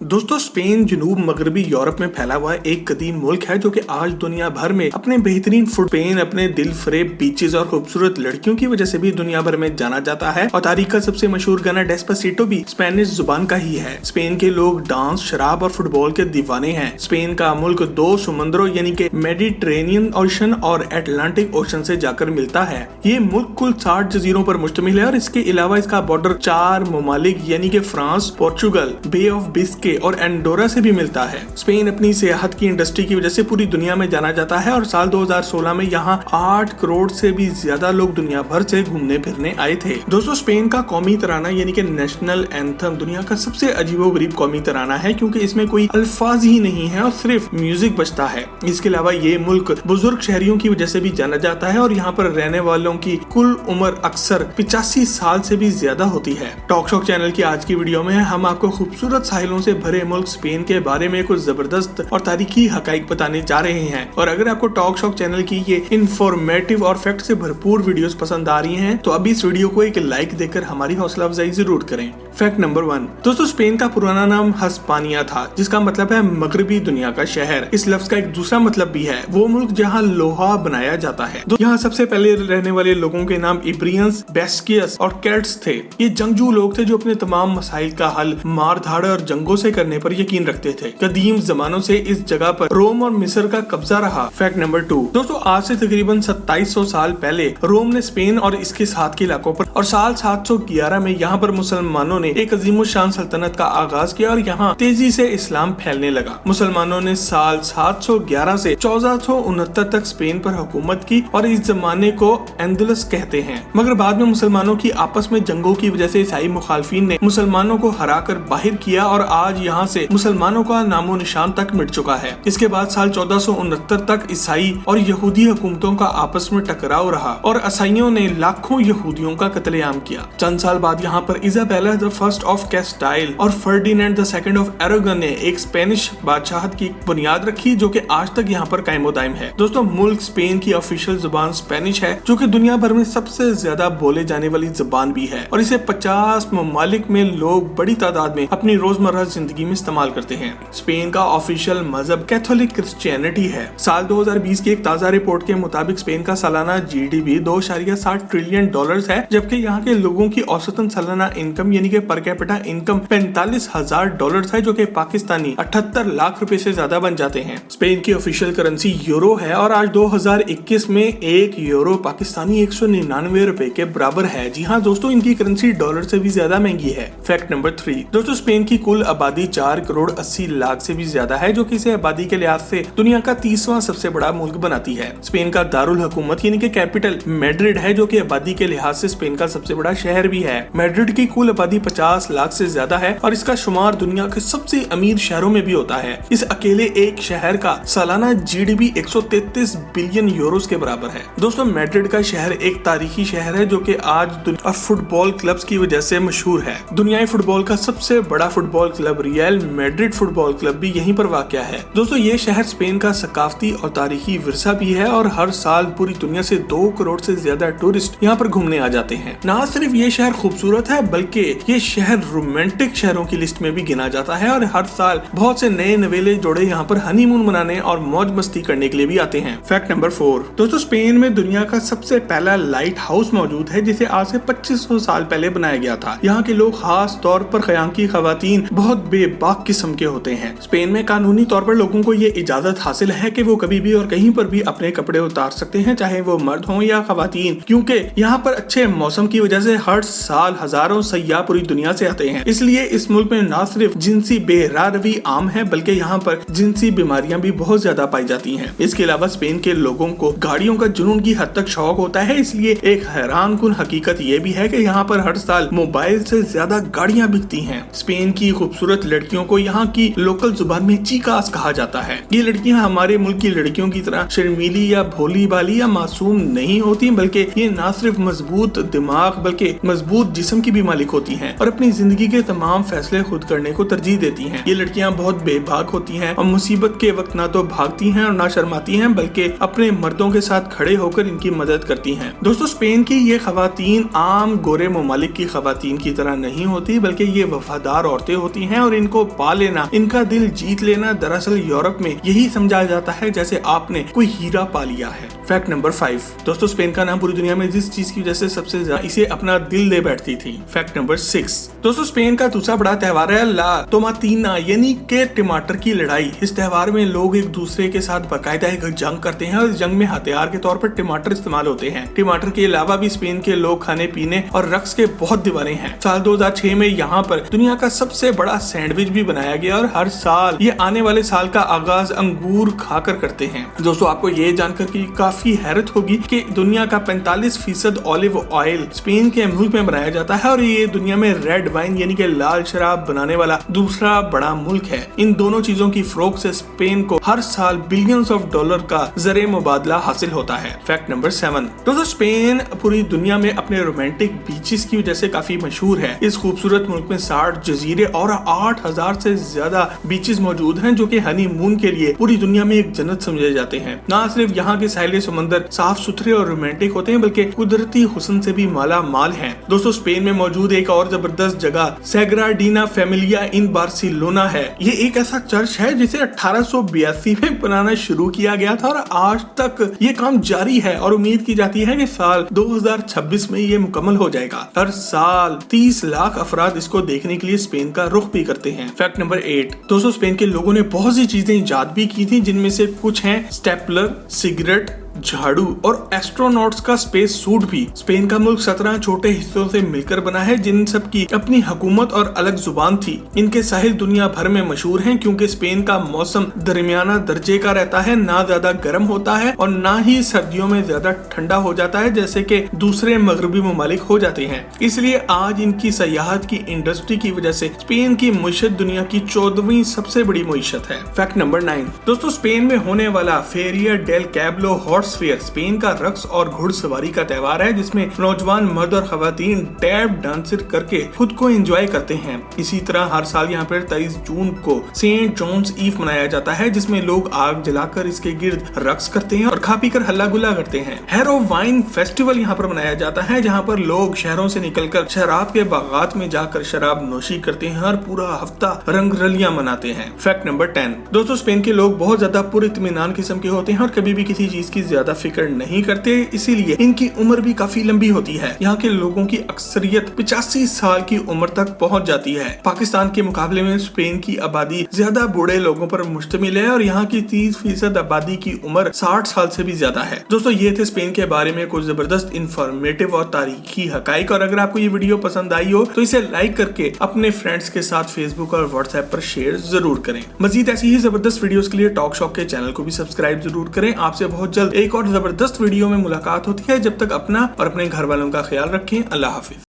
दोस्तों स्पेन जनूब मगरबी यूरोप में फैला हुआ एक कदीम मुल्क है जो कि आज दुनिया भर में अपने बेहतरीन फूड, स्पेन अपने दिल फरेब बीचेस और खूबसूरत लड़कियों की वजह से भी दुनिया भर में जाना जाता है और तारीख का सबसे मशहूर गाना डेस्पासिटो भी स्पेनिश जुबान का ही है। स्पेन के लोग डांस, शराब और फुटबॉल के दीवाने हैं। स्पेन का मुल्क दो समुद्रों यानी कि मेडिटेरेनियन ओशन और अटलांटिक ओशन से जाकर मिलता है। ये मुल्क कुल 60 जजीरों पर मुश्तमिल है और इसके अलावा इसका बॉर्डर 4 ममालिक यानी कि France, Portugal, bay of Biscay और एंडोरा से भी मिलता है। स्पेन अपनी सियाहत की इंडस्ट्री की वजह से पूरी दुनिया में जाना जाता है और साल 2016 में यहाँ 8 करोड़ से भी ज्यादा लोग दुनिया भर से घूमने फिरने आए थे। दोस्तों स्पेन का कौमी तराना यानी कि नेशनल एंथम दुनिया का सबसे अजीबोगरीब कौमी तराना है क्योंकि इसमें कोई अल्फाज ही नहीं है और सिर्फ म्यूजिक बजता है। इसके अलावा ये मुल्क बुजुर्ग शहरियों की वजह से भी जाना जाता है और यहाँ पर रहने वालों की कुल उम्र अक्सर 85 साल से भी ज्यादा होती है। टॉक शॉक चैनल की आज की वीडियो में हम आपको खूबसूरत साहिलों से भरे मुल्क स्पेन के बारे में कुछ जबरदस्त और तारीखी हकाइक बताने जा रहे हैं। और अगर आपको टॉक शॉक चैनल की ये इंफॉर्मेटिव और फैक्ट से भरपूर वीडियोस पसंद आ रही हैं तो अभी इस वीडियो को एक लाइक देकर हमारी हौसला अफजाई जरूर करें। फैक्ट नंबर 1, दोस्तों स्पेन का पुराना नाम हस्पानिया था जिसका मतलब है मगरबी दुनिया का शहर। इस लफ्ज का एक दूसरा मतलब भी है वो मुल्क जहाँ लोहा बनाया जाता है। यहाँ सबसे पहले रहने वाले लोगों के नाम इब्रियंस, बेस्कियस और कैट्स थे। ये जंगजू लोग थे जो अपने तमाम मसाइल का हल मार धाड़ और जंगों से करने पर यकीन रखते थे। कदीम जमानों से इस जगह पर रोम और मिस्र का कब्जा रहा। फैक्ट नंबर 2, दोस्तों आज से तकरीबन 2700 साल पहले रोम ने स्पेन और इसके साथ के इलाकों पर और साल 711 में यहाँ पर मुसलमानों ने एक अजीमुशान सल्तनत का आगाज किया और यहाँ तेजी से इस्लाम फैलने लगा। मुसलमानों ने साल 711 से 1469 तक स्पेन पर हुकूमत की और इस जमाने को एंदलस कहते हैं। मगर बाद में मुसलमानों की आपस में जंगों की वजह से ईसाई मुखालफिन ने मुसलमानों को हराकर बाहर किया और आज यहाँ से मुसलमानों का नामो निशान तक मिट चुका है। इसके बाद साल 1469 तक ईसाई और यहूदी हुकूमतों का आपस में टकराव रहा और ईसाइयों ने लाखों यहूदियों का कत्लेआम किया। चंद साल बाद यहाँ पर इजाबेला द फर्स्ट ऑफ कैस्टाइल और फर्डिनेंड द सेकंड ऑफ अरागन ने एक स्पेनिश बादशाहत की बुनियाद रखी जो कि आज तक यहाँ पर कायम दायम है। दोस्तों मुल्क स्पेन की ऑफिशियल जुबान स्पेनिश है जो कि दुनिया भर में सबसे ज्यादा बोले जाने वाली जुबान भी है और इसे 50 ममालिक में लोग बड़ी तादाद में अपनी रोजमर्रा जिंदगी में इस्तेमाल करते हैं। स्पेन का ऑफिशियल मजहब कैथोलिक क्रिश्चियनिटी है। साल 2020 की एक ताजा रिपोर्ट के मुताबिक स्पेन का सालाना जीडीपी $2.7 ट्रिलियन है जबकि यहाँ के लोगों की औसतन सालाना इनकम यानी कि पर कैपिटा इनकम $45,000 है जो कि पाकिस्तानी 78 लाख रुपए से ज्यादा बन जाते हैं। स्पेन की ऑफिशियल करेंसी यूरो है और आज 2021 में एक यूरो पाकिस्तानी 199 रुपए के बराबर है। जी हाँ दोस्तों, इनकी करेंसी डॉलर से भी ज्यादा महंगी है। फैक्ट नंबर 3, दोस्तों स्पेन की कुल आबादी 4 करोड़ 80 लाख से भी ज्यादा है जो कि इसे आबादी के लिहाज से दुनिया का 30वां सबसे बड़ा मुल्क बनाती है। स्पेन का दारुल हुकूमत यानी कि कैपिटल मैड्रिड है जो कि आबादी के लिहाज से स्पेन का सबसे बड़ा शहर भी है। मैड्रिड की कुल आबादी 50 लाख से ज्यादा है और इसका शुमार दुनिया के सबसे अमीर शहरों में भी होता है। इस अकेले एक शहर का सालाना जीडीपी 133 बिलियन यूरोस के बराबर है। दोस्तों मैड्रिड का शहर एक तारीखी शहर है जो कि आज फुटबॉल क्लब्स की वजह से मशहूर है। दुनियाई फुटबॉल का सबसे बड़ा football club real Madrid football club भी यहीं पर वाक़या है। दोस्तों ये शहर स्पेन का सकाफती और तारीखी विरसा भी है और हर साल पूरी दुनिया से 2 करोड़ से ज्यादा टूरिस्ट यहाँ पर घूमने आ जाते हैं। न सिर्फ ये शहर खूबसूरत है बल्कि ये शहर रोमांटिक शहरों की लिस्ट में भी गिना जाता है और हर साल बहुत से नए नवेले जोड़े यहाँ पर हनीमून मनाने और मौज मस्ती करने के लिए भी आते हैं। फैक्ट नंबर 4, दोस्तों स्पेन में दुनिया का सबसे पहला लाइट हाउस मौजूद है जिसे आज से 2500 साल पहले बनाया गया था। यहाँ के लोग खास तौर पर ख़याम की खवातीन बहुत बेबाक किस्म के होते हैं। स्पेन में कानूनी तौर पर लोगों को ये इजाजत हासिल है कि वो कभी भी और कहीं पर भी अपने कपड़े उतार सकते हैं चाहे वो मर्द हों या खवातीन, क्योंकि यहाँ पर अच्छे मौसम की वजह से हर साल हजारों सयाह पूरी दुनिया से आते हैं। इसलिए इस मुल्क में न सिर्फ जिनसी बेरारवी आम है बल्कि यहाँ पर जिनसी बीमारियां भी बहुत ज्यादा पाई जाती हैं। इसके अलावा स्पेन के लोगों को गाड़ियों का जुनून की हद तक शौक होता है। इसलिए एक हैरान कुन हकीकत ये भी है कि यहाँ पर हर साल मोबाइल से ज्यादा गाड़ियां बिकती हैं। स्पेन की खूबसूरत लड़कियों को यहाँ की लोकल जुबान में चीकास कहा जाता है। ये लड़कियां हमारे मुल्क की लड़कियों की तरह शर्मीली या भोली भाली या मासूम नहीं होती बल्कि ये न सिर्फ मजबूत दिमाग बल्कि मजबूत जिस्म की भी मालिक होती हैं और अपनी जिंदगी के तमाम फैसले खुद करने को तरजीह देती हैं। ये लड़कियां बहुत बेबाक होती हैं और मुसीबत के वक्त ना तो भागती हैं और ना शर्माती हैं बल्कि अपने मर्दों के साथ खड़े होकर इनकी मदद करती हैं। दोस्तों स्पेन की ये खवातीन आम गोरे ममालिक की खवातीन की तरह नहीं होती बल्कि ये वफादार औरतें होती हैं और इनको पा लेना, इनका दिल जीत लेना, दरअसल यूरोप में यही समझा जाता है जैसे आपने कोई हीरा पा लिया है। फैक्ट नंबर 5, दोस्तों स्पेन का नाम पूरी दुनिया में जिस चीज की वजह से सबसे ज्यादा इसे अपना दिल दे बैठती थी। फैक्ट नंबर 6, दोस्तों स्पेन का दूसरा बड़ा त्योहार है ला टोमाटीना यानी के टमाटर की लड़ाई। इस त्योहार में लोग एक दूसरे के साथ बाकायदा एक जंग करते हैं और इस जंग में हथियार के तौर पर टमाटर इस्तेमाल होते हैं। टमाटर के अलावा भी स्पेन के लोग खाने पीने और रक्स के बहुत दीवाने हैं। साल 2006 में यहाँ पर दुनिया का सबसे बड़ा सैंडविच भी बनाया गया और हर साल ये आने वाले साल का आगाज अंगूर खाकर करते हैं। दोस्तों आपको ये जानकर कि काफी हैरत होगी कि दुनिया का 45% ऑलिव ऑयल स्पेन के मुल्क में बनाया जाता है और ये दुनिया में रेड वाइन यानी कि लाल शराब बनाने वाला दूसरा बड़ा मुल्क है। इन दोनों चीजों की फरोख्त से स्पेन को हर साल बिलियंस ऑफ डॉलर का ज़रिए मुबादला हासिल होता है। फैक्ट नंबर 7, दोस्तों स्पेन पूरी दुनिया में अपने रोमांटिक बीचेस की वजह से काफी मशहूर है। इस खूबसूरत मुल्क में 60 जजीरे और 8000 से ज्यादा बीचेस मौजूद हैं जो कि हनीमून के लिए पूरी दुनिया में एक जन्नत समझे जाते हैं। ना सिर्फ यहाँ के साहिल समंदर साफ सुथरे और रोमांटिक होते हैं बल्कि कुदरती हुस्न से भी माला माल हैं। दोस्तों स्पेन में मौजूद एक और जबरदस्त जगह सैग्राडीना फैमिलिया इन बार्सिलोना है। ये एक ऐसा चर्च है जिसे 1882 में बनाना शुरू किया गया था और आज तक ये काम जारी है और उम्मीद की जाती है कि साल 2026 में ये मुकम्मल हो जाएगा। हर साल 30 लाख अफराद इसको देखने के लिए स्पेन का रुख भी करते हैं। फैक्ट नंबर 8, दोस्तों स्पेन के लोगों ने बहुत सी चीजें इजाद भी की थी जिनमें से कुछ हैं स्टेपलर, सिगरेट, झाड़ू और एस्ट्रोनॉट्स का स्पेस सूट भी। स्पेन का मुल्क 17 छोटे हिस्सों से मिलकर बना है जिन सब की अपनी हुकूमत और अलग जुबान थी। इनके साहिल दुनिया भर में मशहूर हैं क्योंकि स्पेन का मौसम दरमियाना दर्जे का रहता है, ना ज्यादा गर्म होता है और ना ही सर्दियों में ज्यादा ठंडा हो जाता है जैसे कि दूसरे मगरबी ममालिक हो जाते हैं। इसलिए आज इनकी सयाहत की इंडस्ट्री की वजह से स्पेन की मुईशत दुनिया की 14वीं सबसे बड़ी मुईशत है। फैक्ट नंबर 9, दोस्तों स्पेन में होने वाला फेरिया डेल कैब्लो हॉर्स फेयर स्पेन का रक्स और घुड़सवारी का त्योहार है जिसमें नौजवान मर्द और खवातीन टैप डांसर करके खुद को एंजॉय करते हैं। इसी तरह हर साल यहाँ पर 23 जून को सेंट जॉन्स ईव मनाया जाता है जिसमें लोग आग जलाकर इसके गिर्द रक्स करते हैं और खा पी कर हल्ला गुल्ला करते हैं। हैरो वाइन फेस्टिवल यहाँ पर मनाया जाता है जहाँ पर लोग शहरों से निकलकर शराब के बागात में जाकर शराब नोशी करते हैं और पूरा हफ्ता रंग रलियां मनाते हैं। फैक्ट नंबर 10, दोस्तों स्पेन के लोग बहुत ज्यादा पुरइत्मीनान किस्म के होते हैं और कभी भी किसी चीज की ज्यादा फिक्र नहीं करते, इसीलिए इनकी उम्र भी काफी लंबी होती है। यहाँ के लोगों की अक्सरियत 85 साल की उम्र तक पहुँच जाती है। पाकिस्तान के मुकाबले में स्पेन की आबादी ज्यादा बूढ़े लोगों पर मुश्तमिल है और यहाँ की 30% आबादी की उम्र 60 साल से भी ज्यादा है। दोस्तों ये थे स्पेन के बारे में कुछ जबरदस्त इंफॉर्मेटिव और तारीखी हकाइक, और अगर आपको ये वीडियो पसंद आई हो तो इसे लाइक करके अपने फ्रेंड्स के साथ फेसबुक और व्हाट्सएप पर शेयर जरूर करें। मजीद ऐसी ही जबरदस्त वीडियोस के लिए टॉक शॉक के चैनल को भी सब्सक्राइब जरूर करें। आपसे बहुत जल्द एक और जबरदस्त वीडियो में मुलाकात होती है। जब तक अपना और अपने घर वालों का ख्याल रखें। अल्लाह हाफिज।